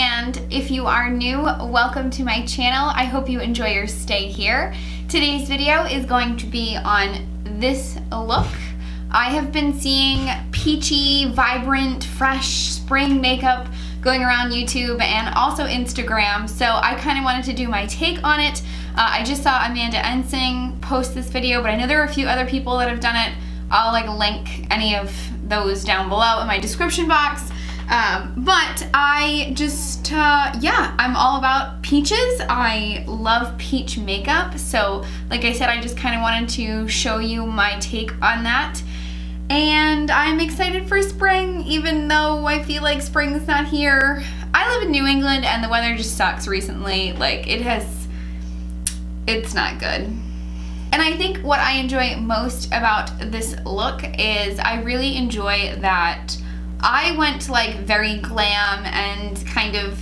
and if you are new, welcome to my channel. I hope you enjoy your stay here. Today's video is going to be on this look. I have been seeing peachy, vibrant, fresh spring makeup going around YouTube and also Instagram, so I kind of wanted to do my take on it. I just saw Amanda Ensing post this video, but I know there are a few other people that have done it. I'll link any of those down below in my description box. But I just, yeah, I'm all about peaches. I love peach makeup. So like I said, I just kind of wanted to show you my take on that. And I'm excited for spring, even though I feel like spring's not here. I live in New England and the weather just sucks recently. It's not good. And I think what I enjoy most about this look is I really enjoy that I went very glam and kind of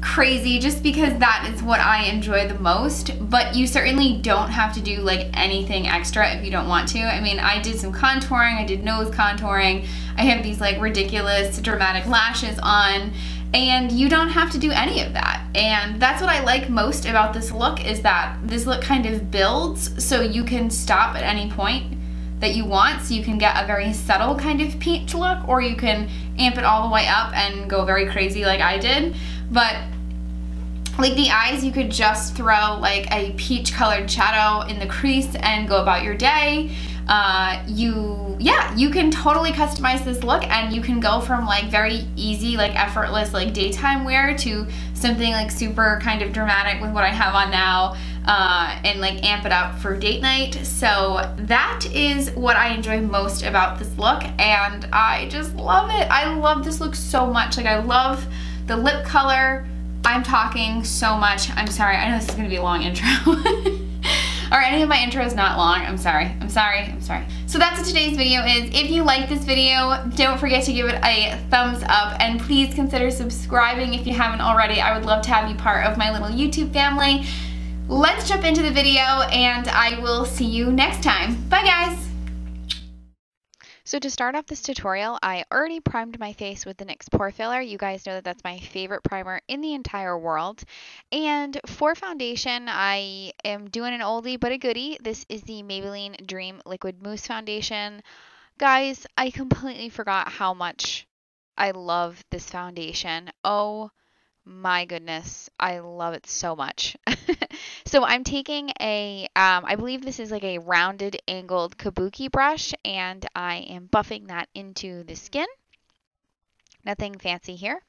crazy just because that is what I enjoy the most, but you certainly don't have to do anything extra if you don't want to. I mean, I did some contouring, I did nose contouring, I have these ridiculous dramatic lashes on, and you don't have to do any of that. And that's what I like most about this look, is that this look kind of builds so you can stop at any point that you want, so you can get a very subtle kind of peach look, or you can amp it all the way up and go very crazy like I did. But the eyes, you could just throw a peach colored shadow in the crease and go about your day. You can totally customize this look, and you can go from very easy, effortless daytime wear to something super kind of dramatic with what I have on now, and amp it up for date night. So that is what I enjoy most about this look, and I just love it. I love this look so much. I love the lip color. I'm talking so much. I'm sorry. I know this is gonna be a long intro. Or any of my intros not long. I'm sorry. So that's what today's video is. If you like this video, don't forget to give it a thumbs up, and please consider subscribing if you haven't already. I would love to have you part of my little YouTube family. Let's jump into the video, and I will see you next time. Bye guys! So to start off this tutorial, I already primed my face with the NYX Pore Filler. You guys know that that's my favorite primer in the entire world. And for foundation, I am doing an oldie but a goodie. This is the Maybelline Dream Liquid Mousse Foundation. Guys, I completely forgot how much I love this foundation. Oh my goodness, I love it so much. So I'm taking a, I believe this is a rounded angled kabuki brush, and I am buffing that into the skin. Nothing fancy here.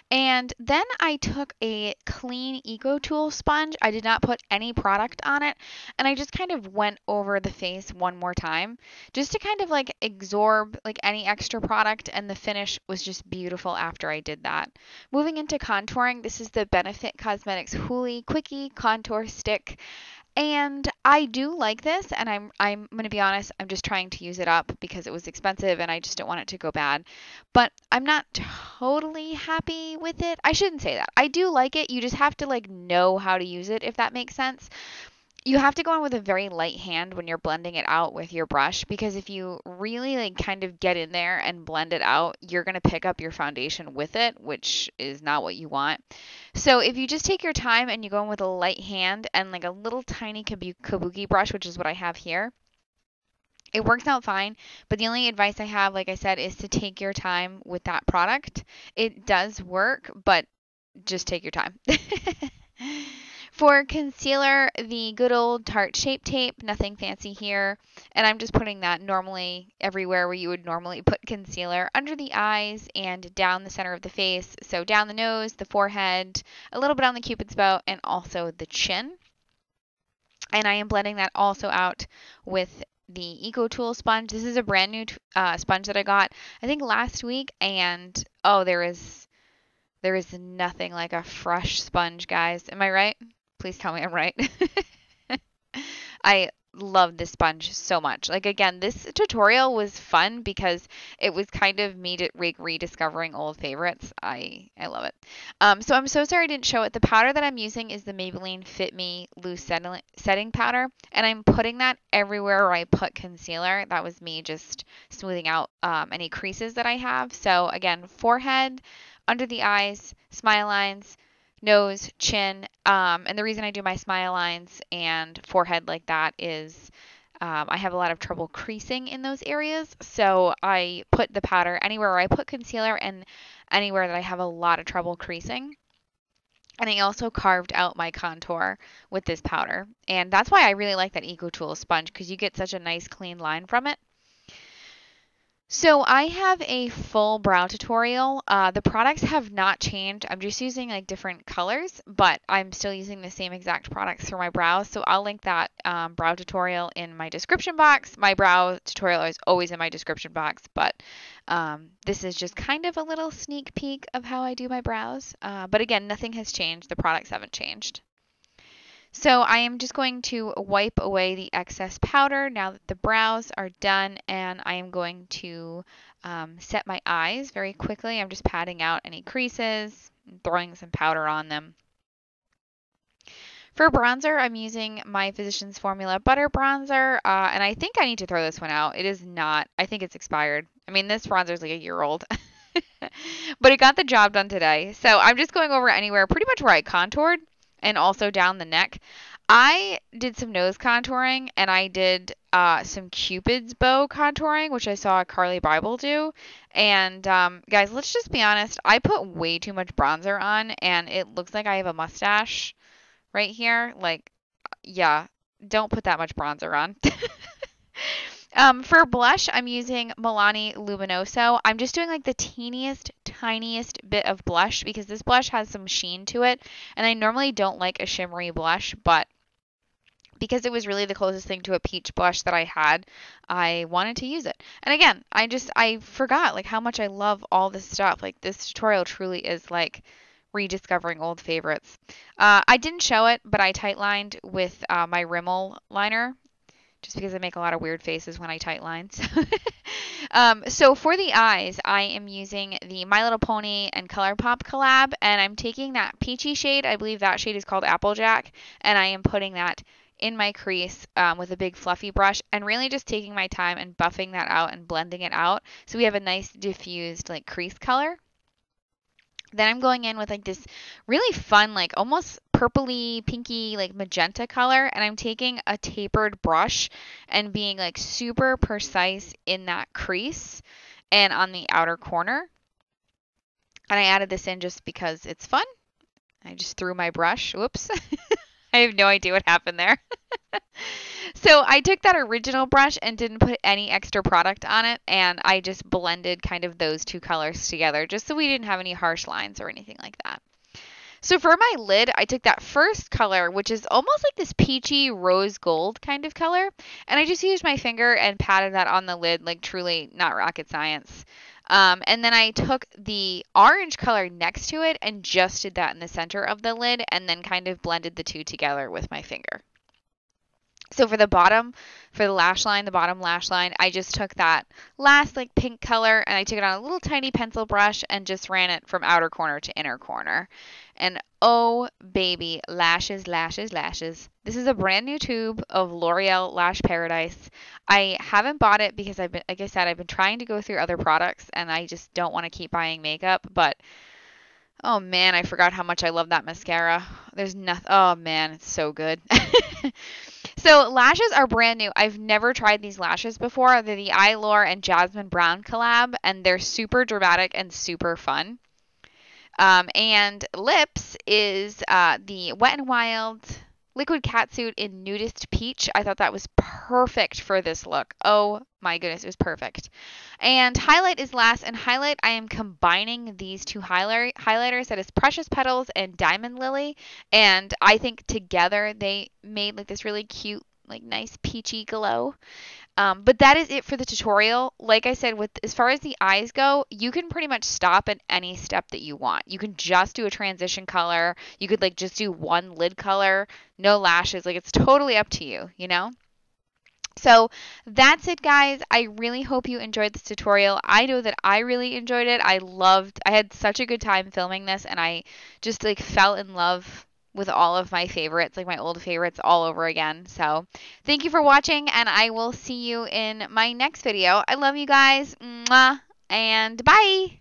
And then I took a clean Eco Tool sponge. I did not put any product on it, and I just kind of went over the face one more time just to kind of absorb any extra product, and the finish was just beautiful after I did that. Moving into contouring, this is the Benefit Cosmetics Hooly Quickie Contour Stick. And I do like this, and I'm going to be honest, I'm just trying to use it up because it was expensive and I just don't want it to go bad. But I'm not totally happy with it. I shouldn't say that. I do like it. You just have to know how to use it, if that makes sense. You have to go in with a very light hand when you're blending it out with your brush, because if you really kind of get in there and blend it out, you're going to pick up your foundation with it, which is not what you want. So if you just take your time and you go in with a light hand and a little tiny kabuki brush, which is what I have here, it works out fine. But the only advice I have, like I said, is to take your time with that product. It does work, but just take your time. For concealer, the good old Tarte Shape Tape, nothing fancy here. And I'm just putting that normally everywhere where you would normally put concealer, under the eyes and down the center of the face. So down the nose, the forehead, a little bit on the Cupid's bow, and also the chin. And I am blending that also out with the Eco Tool sponge. This is a brand new sponge that I got, I think, last week. And oh, there is nothing like a fresh sponge, guys. Am I right? Please tell me I'm right. I love this sponge so much. Again, this tutorial was fun because it was kind of me rediscovering old favorites. I love it. So I'm so sorry I didn't show it. The powder that I'm using is the Maybelline Fit Me Loose Setting Powder, and I'm putting that everywhere where I put concealer. That was me just smoothing out any creases that I have. So again, forehead, under the eyes, smile lines, nose, chin. And the reason I do my smile lines and forehead like that is I have a lot of trouble creasing in those areas. So I put the powder anywhere where I put concealer and anywhere that I have a lot of trouble creasing. And I also carved out my contour with this powder. And that's why I really like that EcoTools sponge, because you get such a nice clean line from it. So I have a full brow tutorial. The products have not changed. I'm just using like different colors, but I'm still using the same exact products for my brows. So I'll link that brow tutorial in my description box. My brow tutorial is always in my description box, but this is just kind of a little sneak peek of how I do my brows. But again, nothing has changed. The products haven't changed. So I am just going to wipe away the excess powder now that the brows are done, and I am going to set my eyes very quickly. I'm just patting out any creases and throwing some powder on them. For bronzer, I'm using my Physicians Formula Butter Bronzer, and I think I need to throw this one out. It is not, I think it's expired. I mean, this bronzer is like a year old, but it got the job done today. So I'm just going over anywhere, pretty much where I contoured, and also down the neck. I did some nose contouring, and I did some Cupid's bow contouring, which I saw Carly Bible do. And guys, let's just be honest. I put way too much bronzer on, and it looks like I have a mustache right here. Like, yeah, don't put that much bronzer on. For blush, I'm using Milani Luminoso. I'm just doing like the teeniest, tiniest bit of blush because this blush has some sheen to it. And I normally don't like a shimmery blush, but because it was really the closest thing to a peach blush that I had, I wanted to use it. And again, I forgot like how much I love all this stuff. Like this tutorial truly is like rediscovering old favorites. I didn't show it, but I tight lined with my Rimmel liner, just because I make a lot of weird faces when I tight line. So for the eyes, I am using the My Little Pony and ColourPop collab, and I'm taking that peachy shade, I believe that shade is called Applejack, and I am putting that in my crease with a big fluffy brush, and really just taking my time and buffing that out and blending it out so we have a nice diffused like crease color. Then I'm going in with like this really fun, like almost purpley, pinky, like magenta color. And I'm taking a tapered brush and being like super precise in that crease and on the outer corner. And I added this in just because it's fun. I just threw my brush. Whoops. I have no idea what happened there. So I took that original brush and didn't put any extra product on it, and I just blended kind of those two colors together just so we didn't have any harsh lines or anything like that. So for my lid, I took that first color, which is almost like this peachy rose gold kind of color, and I just used my finger and patted that on the lid, like truly not rocket science. And then I took the orange color next to it and just did that in the center of the lid, and then kind of blended the two together with my finger. So for the bottom, for the lash line, the bottom lash line, I just took that last like pink color and I took it on a little tiny pencil brush and just ran it from outer corner to inner corner. And oh baby, lashes, lashes, lashes. This is a brand new tube of L'Oreal Lash Paradise. I haven't bought it because I've been, like I said, I've been trying to go through other products and I just don't want to keep buying makeup, but oh man, I forgot how much I love that mascara. There's nothing, oh man, it's so good. So lashes are brand new. I've never tried these lashes before. They're the Eylure and Jasmine Brown collab, and they're super dramatic and super fun. And lips is the Wet n Wild Liquid Catsuit in Nudist Peach. I thought that was perfect for this look. Oh my goodness, it was perfect. And highlight is last, and highlight I am combining these two highlighters, that is Precious Petals and Diamond Lily, and I think together they made like this really cute, like nice peachy glow. But that is it for the tutorial. Like I said, with as far as the eyes go, you can pretty much stop at any step that you want. You can just do a transition color. You could like just do one lid color, no lashes. Like it's totally up to you, you know? So that's it, guys. I really hope you enjoyed this tutorial. I know that I really enjoyed it. I had such a good time filming this, and I just like fell in love with all of my favorites, like my old favorites all over again. So thank you for watching, and I will see you in my next video. I love you guys. Mwah, and bye.